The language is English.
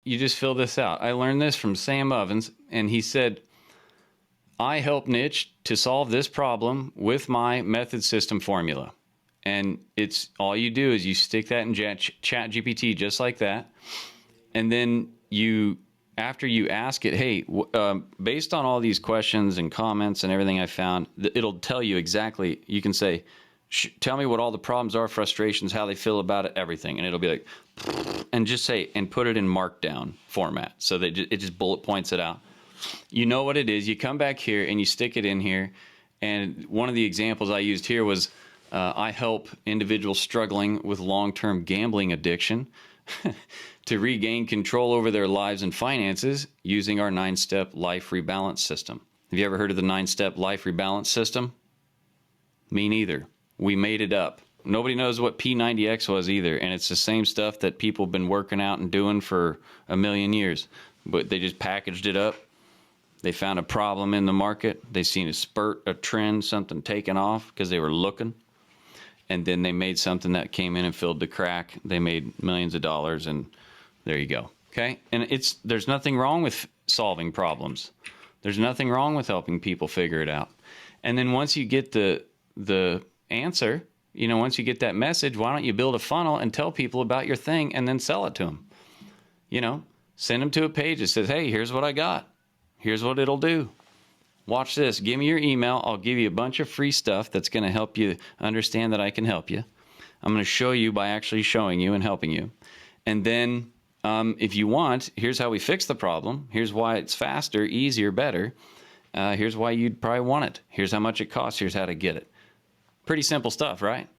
you just fill this out. I learned this from Sam Ovens, and he said, I help Niche to solve this problem with my method system formula. And it's all you do is you stick that in Chat GPT just like that. And then after you ask it, hey, based on all these questions and comments and everything I found, it'll tell you exactly. You can say, tell me what all the problems are, frustrations, how they feel about it, everything. And it'll be like, and just say, and put it in markdown format. So that it just bullet points it out. You know what it is. You come back here and you stick it in here. And one of the examples I used here was, I help individuals struggling with long-term gambling addiction to regain control over their lives and finances using our 9-step life rebalance system. Have you ever heard of the 9-step life rebalance system? Me neither. We made it up. Nobody knows what P90X was either, and it's the same stuff that people have been working out and doing for a million years, but they just packaged it up. They found a problem in the market. They seen a spurt, a trend, something taking off because they were looking. And then they made something that came in and filled the crack. They made millions of dollars, and there you go. Okay? And there's nothing wrong with solving problems. There's nothing wrong with helping people figure it out. And then once you get the answer, once you get that message, why don't you build a funnel and tell people about your thing and then sell it to them? Send them to a page that says, hey, here's what I got. Here's what it'll do. Watch this. Give me your email. I'll give you a bunch of free stuff that's going to help you understand that I can help you. I'm going to show you by actually showing you and helping you. And then if you want, here's how we fix the problem. Here's why it's faster, easier, better. Here's why you'd probably want it. Here's how much it costs. Here's how to get it. Pretty simple stuff, right?